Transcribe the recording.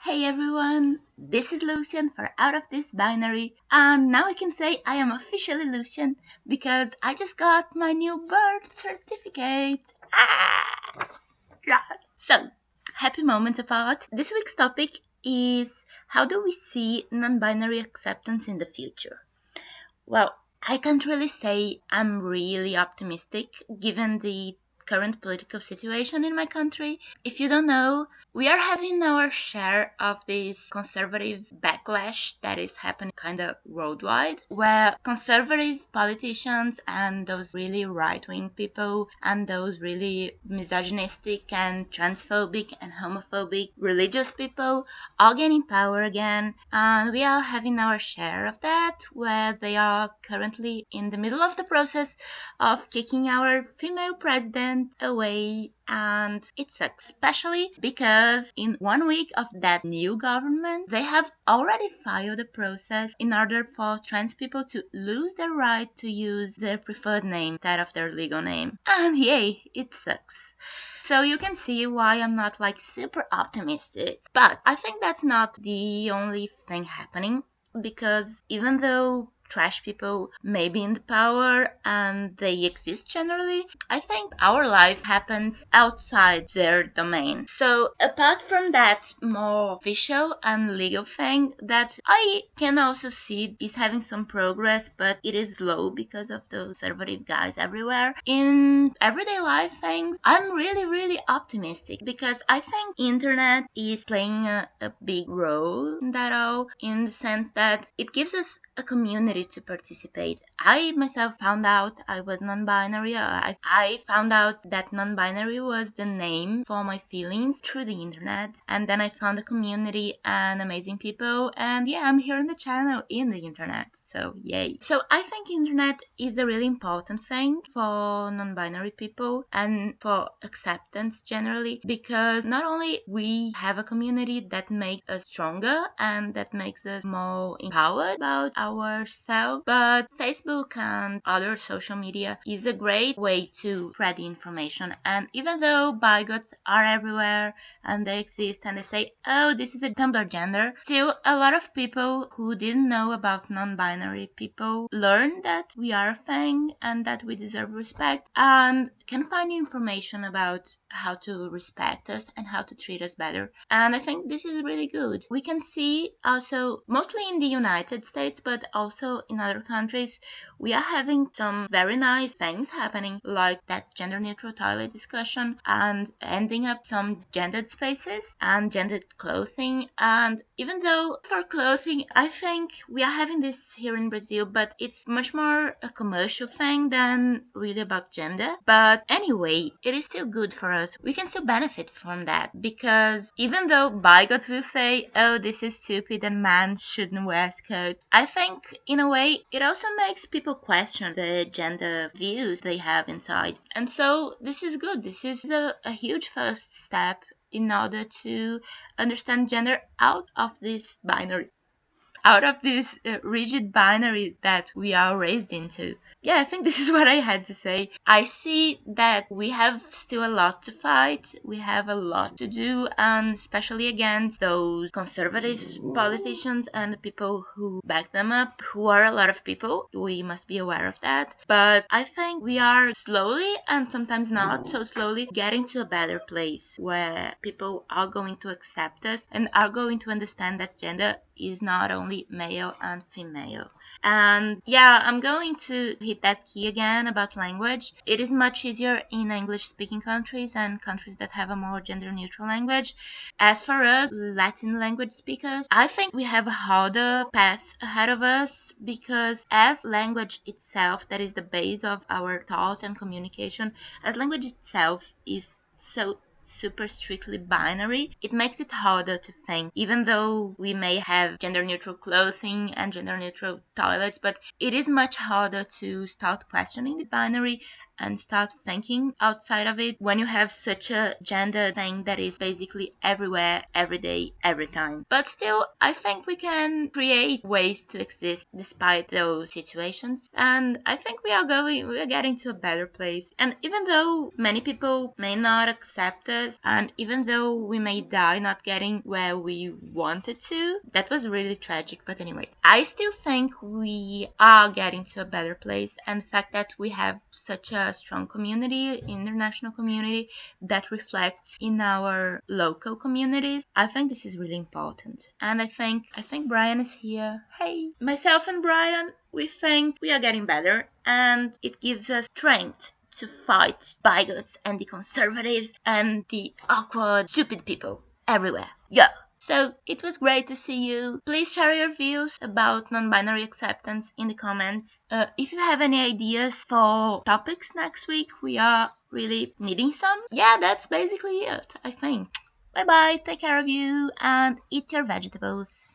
Hey everyone, this is Lucien for Out of This Binary, and now I can say I am officially Lucien because I just got my new birth certificate. Yeah. So, happy moments apart. This week's topic is how do we see non-binary acceptance in the future? Well, I can't really say I'm really optimistic given the current political situation in my country. If you don't know, we are having our share of this conservative backlash that is happening kind of worldwide, where conservative politicians and those really right-wing people and those really misogynistic and transphobic and homophobic religious people are gaining power again, and we are having our share of that, where they are currently in the middle of the process of kicking our female president away. And it sucks, especially because in 1 week of that new government, they have already filed a process in order for trans people to lose their right to use their preferred name instead of their legal name. And yay, it sucks. So you can see why I'm not like super optimistic. But I think that's not the only thing happening, because even though trash people may be in the power and they exist generally, I think our life happens outside their domain. So apart from that more official and legal thing that I can also see is having some progress, but it is slow because of those conservative guys everywhere. In everyday life things, I'm really optimistic because I think internet is playing a big role in that all, in the sense that it gives us a community to participate. I myself found out I was non-binary. I found out that non-binary was the name for my feelings through the internet, and then I found a community and amazing people, and yeah, I'm here on the channel in the internet, so yay. So I think internet is a really important thing for non-binary people and for acceptance generally, because not only we have a community that makes us stronger and that makes us more empowered about ourselves, but Facebook and other social media is a great way to spread the information. And even though bigots are everywhere and they exist and they say, oh, this is a Tumblr gender, still a lot of people who didn't know about non-binary people learn that we are a thing and that we deserve respect, and can find information about how to respect us and how to treat us better. And I think this is really good. We can see also, mostly in the United States, but also in other countries, we are having some very nice things happening, like that gender neutral toilet discussion and ending up some gendered spaces and gendered clothing. And even though for clothing, I think we are having this here in Brazil, but it's much more a commercial thing than really about gender. But anyway, it is still good for us. We can still benefit from that, because even though bigots will say, oh, this is stupid and man shouldn't wear a skirt, I think in a way it also makes people question the gender views they have inside. And so this is good. This is a huge first step in order to understand gender out of this binary, out of this rigid binary that we are raised into. Yeah, I think this is what I had to say. I see that we have still a lot to fight, we have a lot to do, and especially against those conservative politicians and the people who back them up, who are a lot of people. We must be aware of that. But I think we are slowly, and sometimes not so slowly, getting to a better place where people are going to accept us and are going to understand that gender is not only male and female. And yeah, I'm going to hit that key again about language. It is much easier in English speaking countries and countries that have a more gender neutral language. As for us Latin language speakers, I think we have a harder path ahead of us, because as language itself, that is the base of our thought and communication, as language itself is so super strictly binary, it makes it harder to think. Even though we may have gender neutral clothing and gender neutral toilets, but it is much harder to start questioning the binary and start thinking outside of it when you have such a gender thing that is basically everywhere, every day, every time. But still, I think we can create ways to exist despite those situations, and I think we are getting to a better place. And even though many people may not accept us, and even though we may die not getting where we wanted to, that was really tragic. But anyway, I still think we are getting to a better place, and the fact that we have such a strong community, international community, that reflects in our local communities, I think this is really important. And I think Brian is here. Hey, myself and Brian, we think we are getting better, and it gives us strength to fight bigots and the conservatives and the awkward, stupid people everywhere. Yeah. So it was great to see you. Please share your views about non-binary acceptance in the comments. If you have any ideas for topics next week, we are really needing some. Yeah, that's basically it, I think. Bye bye, take care of you, and eat your vegetables.